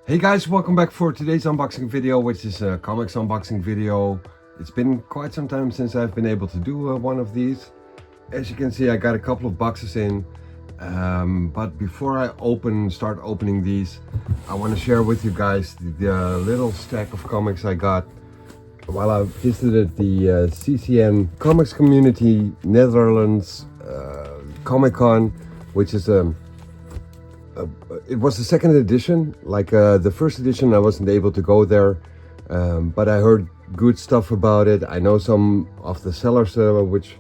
Hey guys, welcome back for today's unboxing video, which is a comics unboxing video. It's been quite some time since I've been able to do one of these. As you can see, I got a couple of boxes in, but before I start opening these, I want to share with you guys the little stack of comics I got while I visited the CCN Comics Community Netherlands Comic-Con, which is it was the second edition. Like the first edition I wasn't able to go there, but I heard good stuff about it. I know some of the sellers which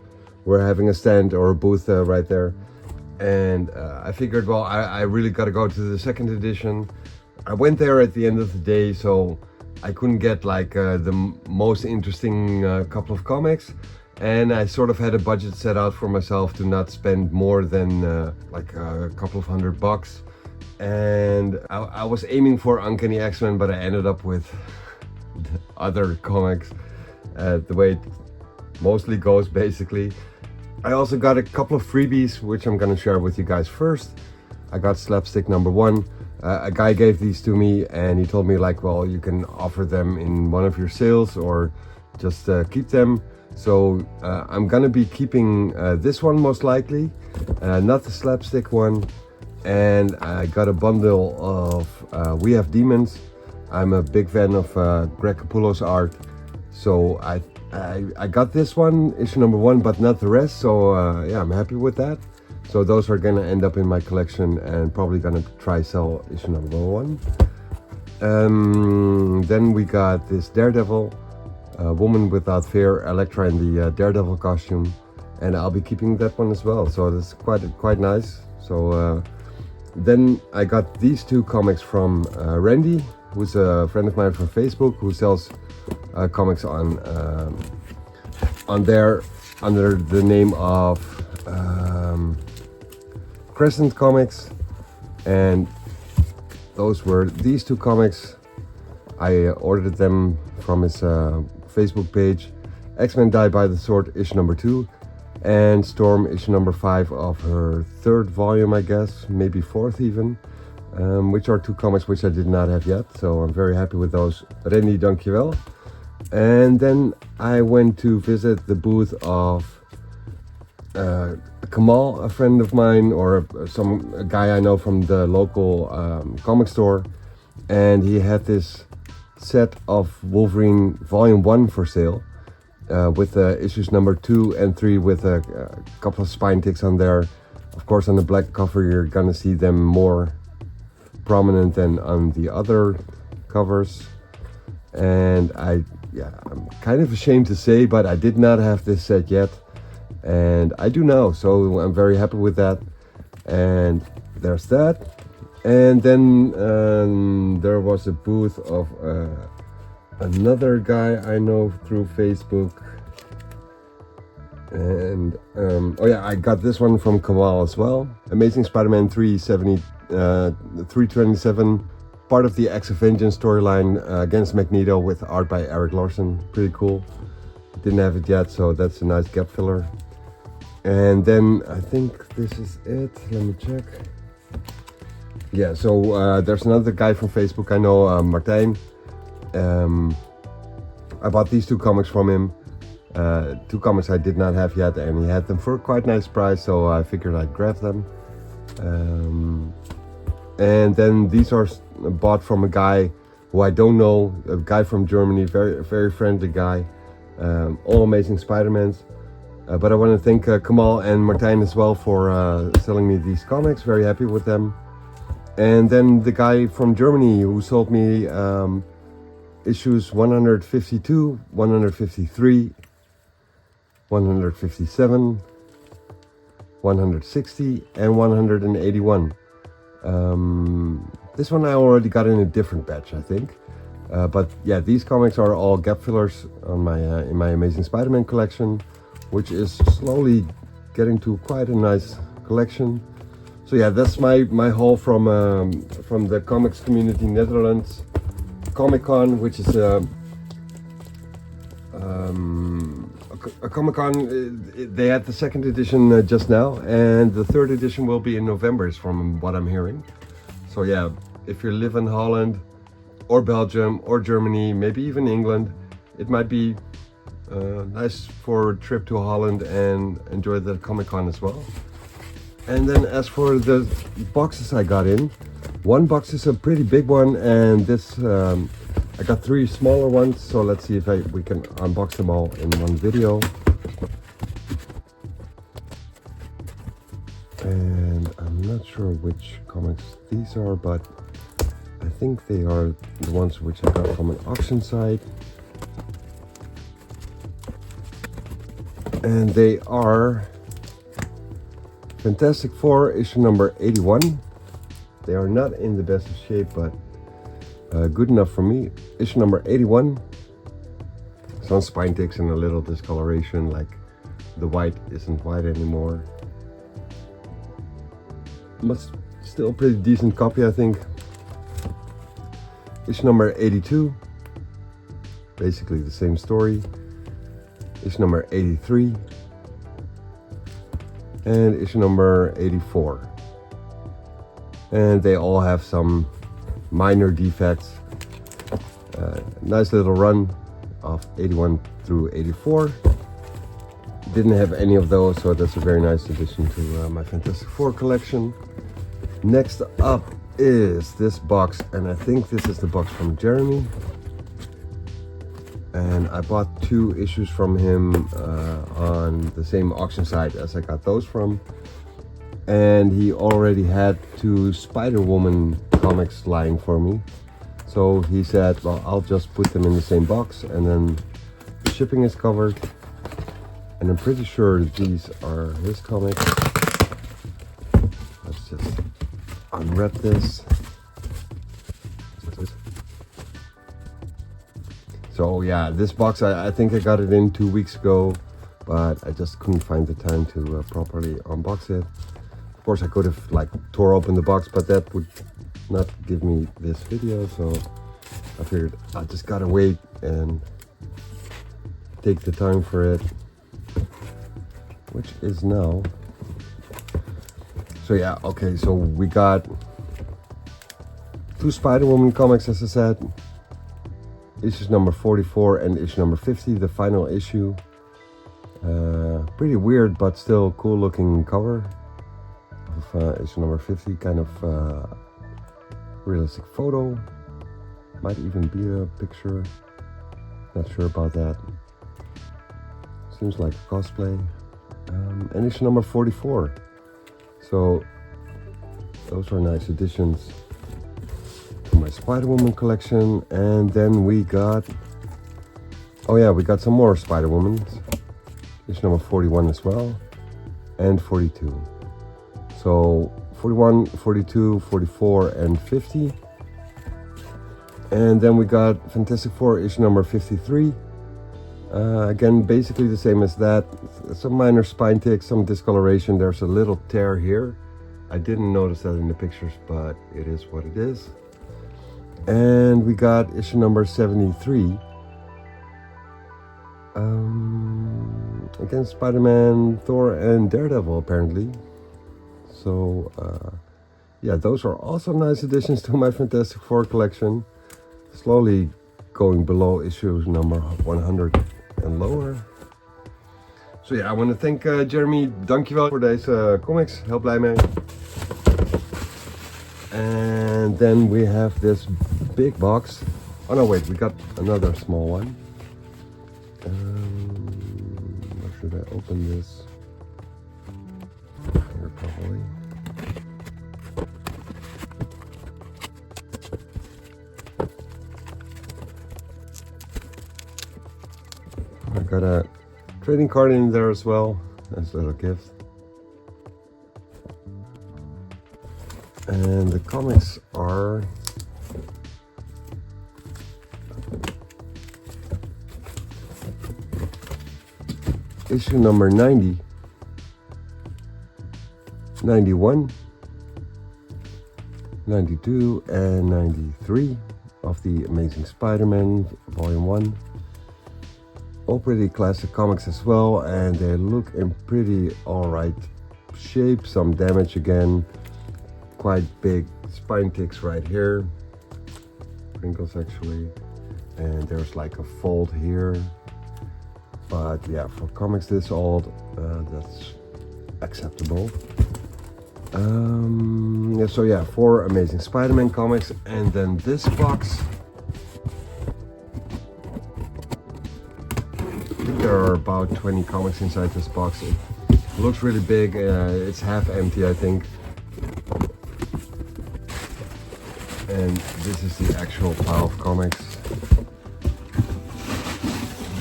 were having a stand or a booth right there, and I figured, well, I really got to go to the second edition. I went there at the end of the day, so I couldn't get like the most interesting couple of comics, and I sort of had a budget set out for myself to not spend more than like a couple of $100. And I was aiming for Uncanny X-Men, but I ended up with other comics, the way it mostly goes basically. I also got a couple of freebies, which I'm gonna share with you guys first. I got Slapstick number 1. A guy gave these to me and he told me like, well, you can offer them in one of your sales or just keep them. So I'm gonna be keeping this one most likely, not the Slapstick one. And I got a bundle of We Have Demons. I'm a big fan of Greg Capullo's art, so I got this one, issue number 1, but not the rest. So yeah, I'm happy with that. So those are gonna end up in my collection and probably gonna try sell issue number 1. Then we got this Daredevil, Woman Without Fear, Elektra in the Daredevil costume, and I'll be keeping that one as well. So that's quite nice. So then I got these two comics from Randy, who's a friend of mine from Facebook, who sells comics on there under the name of Crescent Comics, and those were these two comics. I ordered them from his Facebook page: X-Men Die by the Sword issue number 2, and Storm issue number 5 of her 3rd volume, I guess, maybe 4th even, which are two comics which I did not have yet, so I'm very happy with those. Randy, dankjewel. And then I went to visit the booth of Kamal, a friend of mine, or a guy I know from the local comic store, and he had this set of Wolverine volume 1 for sale. With issues number 2 and 3 with a couple of spine ticks on there. Of course, on the black cover you're gonna see them more prominent than on the other covers. And I'm kind of ashamed to say, but I did not have this set yet, and I do now, so I'm very happy with that. And there's that. And then there was a booth of another guy I know through Facebook, and oh yeah, I got this one from Kamal as well. Amazing Spider-Man 327, part of the X of Vengeance storyline against Magneto, with art by Eric Larson. Pretty cool. Didn't have it yet, so that's a nice gap filler. And then I think this is it. Let me check. Yeah, so there's another guy from Facebook I know, Martijn. I bought these two comics from him, two comics I did not have yet, and he had them for a quite nice price, so I figured I'd grab them. And then these are bought from a guy who I don't know, a guy from Germany, very friendly guy, all Amazing Spider-Mans. But I want to thank Kamal and Martijn as well for selling me these comics. Very happy with them. And then the guy from Germany who sold me issues 152, 153, 157, 160, and 181. This one I already got in a different batch, I think. But yeah, these comics are all gap fillers on my in my Amazing Spider-Man collection, which is slowly getting to quite a nice collection. So yeah, that's my haul from the Comics Community Netherlands Comic-Con, which is a Comic-Con. They had the 2nd edition just now, and the 3rd edition will be in November, is from what I'm hearing. So yeah, if you live in Holland, or Belgium or Germany, maybe even England. It might be nice for a trip to Holland and enjoy the Comic-Con as well. And then as for the boxes I got in, one box is a pretty big one, and this I got 3 smaller ones, so let's see if we can unbox them all in one video. And I'm not sure which comics these are, but I think they are the ones which I got from an auction site. And they are Fantastic Four issue number 81. They are not in the best of shape, but good enough for me. Issue number 81. Some spine ticks and a little discoloration, like the white isn't white anymore. Still a pretty decent copy, I think. Issue number 82. Basically the same story. Issue number 83. And issue number 84. And they all have some minor defects. Nice little run of 81 through 84. Didn't have any of those, so that's a very nice addition to my Fantastic Four collection. Next up is this box, and I think this is the box from Jeremy. And I bought 2 issues from him on the same auction site as I got those from. And he already had 2 Spider-Woman comics lying for me. So he said, well, I'll just put them in the same box, and then the shipping is covered. And I'm pretty sure these are his comics. Let's just unwrap this. So yeah, this box, I think I got it in 2 weeks ago, but I just couldn't find the time to properly unbox it. Of course I could have like tore open the box, but that would not give me this video, so I figured I just gotta wait and take the time for it, which is now. So yeah, okay, so we got 2 Spider-Woman comics, as I said. Issues number 44 and issue number 50, the final issue. Pretty weird, but still cool looking cover of issue number 50. Kind of realistic photo. Might even be a picture. Not sure about that. Seems like a cosplay. And issue number 44. So those are nice additions to my Spider-Woman collection. And then we got, oh yeah, we got some more Spider-Womans. Issue number 41 as well, and 42. So 41, 42, 44, and 50. And then we got Fantastic Four issue number 53. Again, basically the same as that. Some minor spine ticks, some discoloration. There's a little tear here. I didn't notice that in the pictures, but it is what it is. And we got issue number 73. Again, Spider-Man, Thor, and Daredevil, apparently. So, yeah, those are also nice additions to my Fantastic Four collection. Slowly going below issue number 100 and lower. So yeah, I want to thank Jeremy. Dankjewel voor deze comics. Heel blij mee. And then we have this big box. Oh no, wait, we got another small one. How should I open this? Here, probably. I got a trading card in there as well, as a little gift. And the comics are issue number 90, 91, 92, and 93 of the Amazing Spider-Man Volume 1. All pretty classic comics as well, and they look in pretty alright shape. Some damage again, quite big spine ticks right here. crinkles actually, and there's like a fold here. But yeah, for comics this old, that's acceptable. Yeah, so yeah, 4 Amazing Spider-Man comics, and then this box. I think there are about 20 comics inside this box. It looks really big. It's half empty, I think. And this is the actual pile of comics.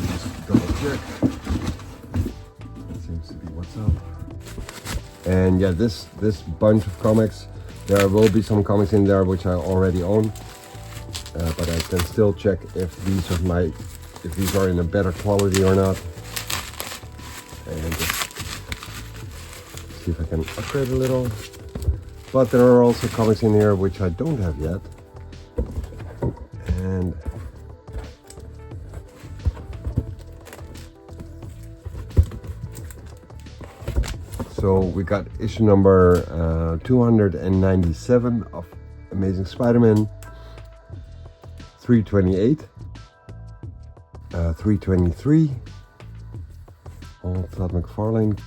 Just double check. That seems to be what's up. And yeah, this bunch of comics, there will be some comics in there which I already own, but I can still check if these are in a better quality or not. And just see if I can upgrade a little. But there are also comics in here which I don't have yet. And so we got issue number 297 of Amazing Spider-Man, 328, 323, all Todd McFarlane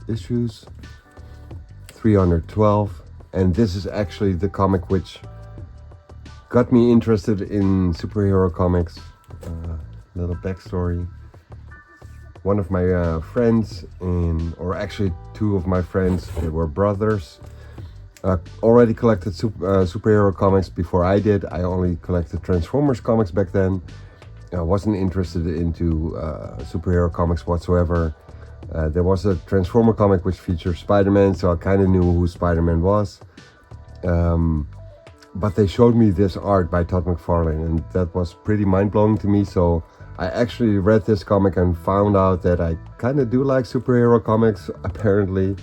issues, 312. And this is actually the comic which got me interested in superhero comics. Little backstory. One of my friends, or actually 2 of my friends, they were brothers, already collected superhero comics before I did. I only collected Transformers comics back then. I wasn't interested into superhero comics whatsoever. There was a Transformer comic which featured Spider-Man, so I kind of knew who Spider-Man was. But they showed me this art by Todd McFarlane, and that was pretty mind-blowing to me. So I actually read this comic and found out that I kind of do like superhero comics, apparently.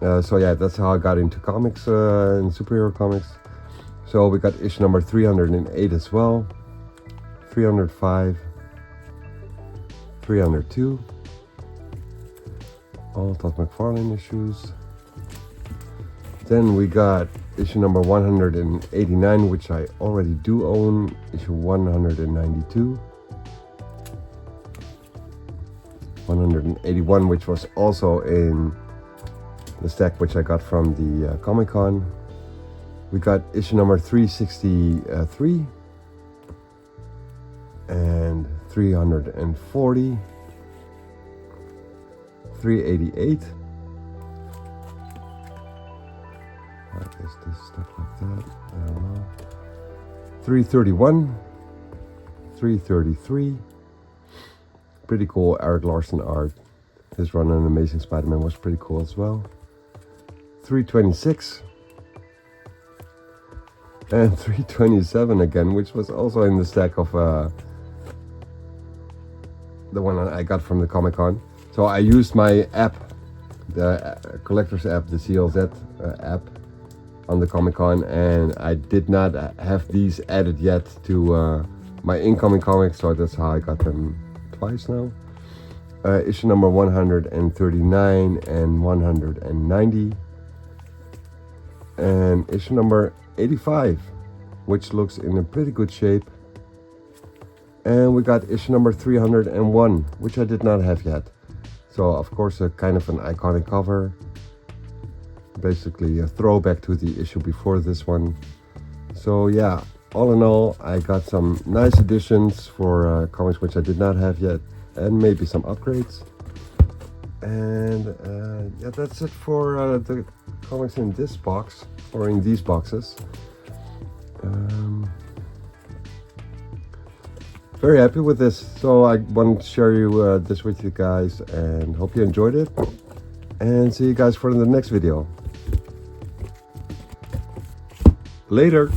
So yeah, that's how I got into comics and superhero comics. So we got issue number 308 as well, 305, 302. All Todd McFarlane issues. Then we got issue number 189, which I already do own, issue 192. 181, which was also in the stack which I got from the Comic-Con. We got issue number 363 and 340. 388. Why is this stuff like that? I don't know. 331. 333. Pretty cool Eric Larson art. His run on Amazing Spider-Man was pretty cool as well. 326. And 327 again, which was also in the stack of the one I got from the Comic-Con. So I used my app, the collector's app, the CLZ app on the Comic-Con, and I did not have these added yet to my incoming comics, so that's how I got them twice now. Issue number 139 and 190. And issue number 85, which looks in a pretty good shape. And we got issue number 301, which I did not have yet. So of course a kind of an iconic cover, basically a throwback to the issue before this one. So yeah, all in all, I got some nice additions for comics which I did not have yet, and maybe some upgrades. And yeah, that's it for the comics in this box, or in these boxes. Very happy with this, so I wanted to share this with you guys, and hope you enjoyed it, and see you guys for the next video. Later.